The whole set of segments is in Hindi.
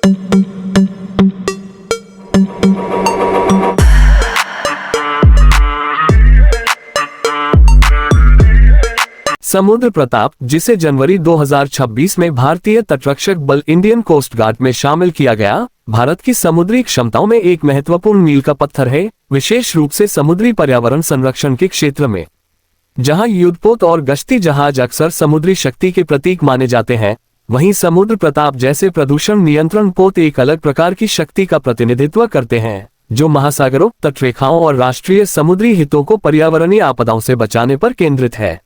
समुद्र प्रताप, जिसे जनवरी 2026 में भारतीय तटरक्षक बल इंडियन कोस्ट गार्ड में शामिल किया गया, भारत की समुद्री क्षमताओं में एक महत्वपूर्ण मील का पत्थर है, विशेष रूप से समुद्री पर्यावरण संरक्षण के क्षेत्र में। जहां युद्धपोत और गश्ती जहाज अक्सर समुद्री शक्ति के प्रतीक माने जाते हैं, वहीं समुद्र प्रताप जैसे प्रदूषण नियंत्रण पोत एक अलग प्रकार की शक्ति का प्रतिनिधित्व करते हैं, जो महासागरों, तटरेखाओं और राष्ट्रीय समुद्री हितों को पर्यावरणीय आपदाओं से बचाने पर केंद्रित है।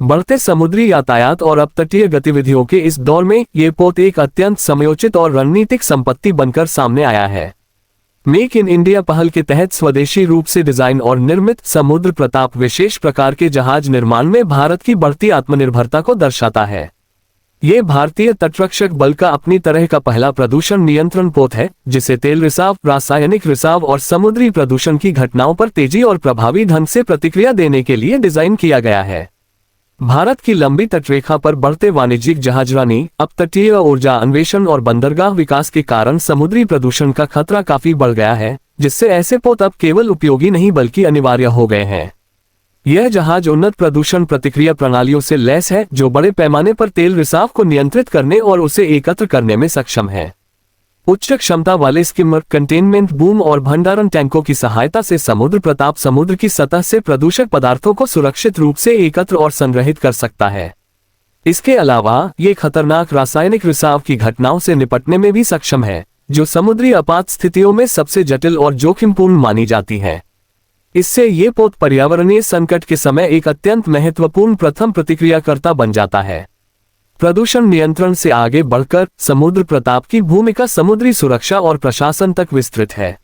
बढ़ते समुद्री यातायात और अपतटीय गतिविधियों के इस दौर में ये पोत एक अत्यंत समयोचित और रणनीतिक संपत्ति बनकर सामने आया है। मेक इन इंडिया पहल के तहत स्वदेशी रूप से डिजाइन और निर्मित समुद्र प्रताप विशेष प्रकार के जहाज निर्माण में भारत की बढ़ती आत्मनिर्भरता को दर्शाता है। ये भारतीय तटरक्षक बल का अपनी तरह का पहला प्रदूषण नियंत्रण पोत है, जिसे तेल रिसाव, रासायनिक रिसाव और समुद्री प्रदूषण की घटनाओं पर तेजी और प्रभावी ढंग से प्रतिक्रिया देने के लिए डिजाइन किया गया है। भारत की लंबी तटरेखा पर बढ़ते वाणिज्यिक जहाजरानी, अपतटीय ऊर्जा अन्वेषण और बंदरगाह विकास के कारण समुद्री प्रदूषण का खतरा काफी बढ़ गया है, जिससे ऐसे पोत अब केवल उपयोगी नहीं बल्कि अनिवार्य हो गए हैं। यह जहाज उन्नत प्रदूषण प्रतिक्रिया प्रणालियों से लैस है, जो बड़े पैमाने पर तेल रिसाव को नियंत्रित करने और उसे एकत्र करने में सक्षम है। उच्च क्षमता वाले स्किमर, कंटेनमेंट बूम और भंडारण टैंकों की सहायता से समुद्र प्रताप समुद्र की सतह से प्रदूषक पदार्थों को सुरक्षित रूप से एकत्र और संग्रहित कर सकता है। इसके अलावा ये खतरनाक रासायनिक रिसाव की घटनाओं से निपटने में भी सक्षम है, जो समुद्री आपात स्थितियों में सबसे जटिल और जोखिमपूर्ण मानी जाती है। इससे ये पोत पर्यावरणीय संकट के समय एक अत्यंत महत्वपूर्ण प्रथम प्रतिक्रियाकर्ता बन जाता है। प्रदूषण नियंत्रण से आगे बढ़कर समुद्र प्रताप की भूमिका समुद्री सुरक्षा और प्रशासन तक विस्तृत है।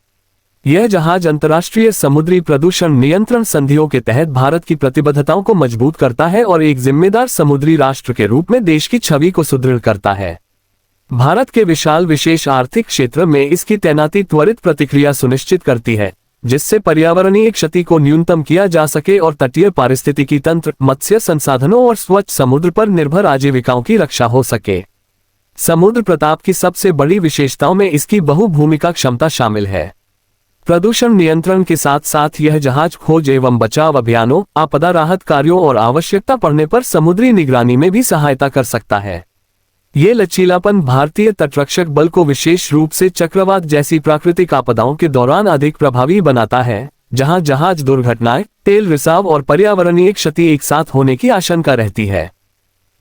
यह जहाज अंतर्राष्ट्रीय समुद्री प्रदूषण नियंत्रण संधियों के तहत भारत की प्रतिबद्धताओं को मजबूत करता है और एक जिम्मेदार समुद्री राष्ट्र के रूप में देश की छवि को सुदृढ़ करता है। भारत के विशाल विशेष आर्थिक क्षेत्र में इसकी तैनाती त्वरित प्रतिक्रिया सुनिश्चित करती है, जिससे पर्यावरणीय क्षति को न्यूनतम किया जा सके और तटीय पारिस्थितिकी तंत्र, मत्स्य संसाधनों और स्वच्छ समुद्र पर निर्भर आजीविकाओं की रक्षा हो सके। समुद्र प्रताप की सबसे बड़ी विशेषताओं में इसकी बहुभूमिका क्षमता शामिल है। प्रदूषण नियंत्रण के साथ साथ यह जहाज खोज एवं बचाव अभियानों, आपदा राहत कार्यों और आवश्यकता पड़ने पर समुद्री निगरानी में भी सहायता कर सकता है। ये लचीलापन भारतीय तटरक्षक बल को विशेष रूप से चक्रवात जैसी प्राकृतिक आपदाओं के दौरान अधिक प्रभावी बनाता है, जहां जहाज दुर्घटनाएं, तेल रिसाव और पर्यावरणीय क्षति एक साथ होने की आशंका रहती है।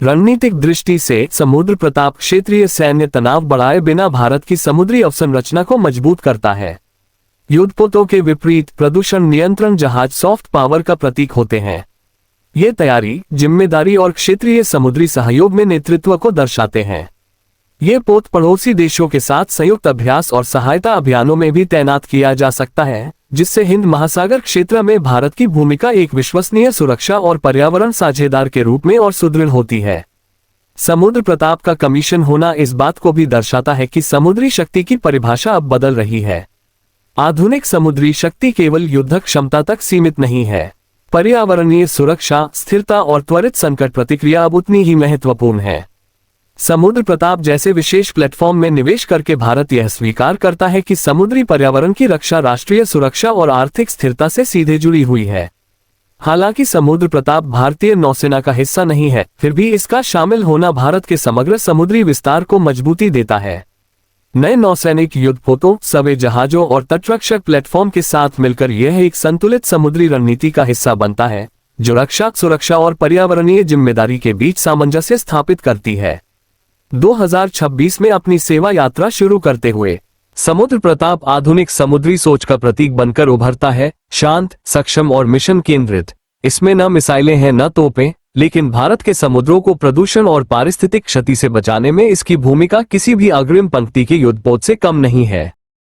रणनीतिक दृष्टि से समुद्र प्रताप क्षेत्रीय सैन्य तनाव बढ़ाए बिना भारत की समुद्री अवसंरचना को मजबूत करता है। युद्धपोतों के विपरीत प्रदूषण नियंत्रण जहाज सॉफ्ट पावर का प्रतीक होते हैं। ये तैयारी, जिम्मेदारी और क्षेत्रीय समुद्री सहयोग में नेतृत्व को दर्शाते हैं। ये पोत पड़ोसी देशों के साथ संयुक्त अभ्यास और सहायता अभियानों में भी तैनात किया जा सकता है, जिससे हिंद महासागर क्षेत्र में भारत की भूमिका एक विश्वसनीय सुरक्षा और पर्यावरण साझेदार के रूप में और सुदृढ़ होती है। समुद्र प्रताप का कमीशन होना इस बात को भी दर्शाता है कि समुद्री शक्ति की परिभाषा अब बदल रही है। आधुनिक समुद्री शक्ति केवल युद्धक क्षमता तक सीमित नहीं है। पर्यावरणीय सुरक्षा, स्थिरता और त्वरित संकट प्रतिक्रिया अब उतनी ही महत्वपूर्ण है। समुद्र प्रताप जैसे विशेष प्लेटफॉर्म में निवेश करके भारत यह स्वीकार करता है कि समुद्री पर्यावरण की रक्षा राष्ट्रीय सुरक्षा और आर्थिक स्थिरता से सीधे जुड़ी हुई है। हालांकि समुद्र प्रताप भारतीय नौसेना का हिस्सा नहीं है, फिर भी इसका शामिल होना भारत के समग्र समुद्री विस्तार को मजबूती देता है। नए नौसैनिक युद्धपोतों, सवे जहाजों और तटरक्षक प्लेटफॉर्म के साथ मिलकर यह एक संतुलित समुद्री रणनीति का हिस्सा बनता है, जो रक्षा, सुरक्षा और पर्यावरणीय जिम्मेदारी के बीच सामंजस्य स्थापित करती है। 2026 में अपनी सेवा यात्रा शुरू करते हुए समुद्र प्रताप आधुनिक समुद्री सोच का प्रतीक बनकर उभरता है, शांत, सक्षम और मिशन केंद्रित। इसमें न मिसाइलें हैं न तोपें, लेकिन भारत के समुद्रों को प्रदूषण और पारिस्थितिक क्षति से बचाने में इसकी भूमिका किसी भी अग्रिम पंक्ति के युद्धपोत से कम नहीं है।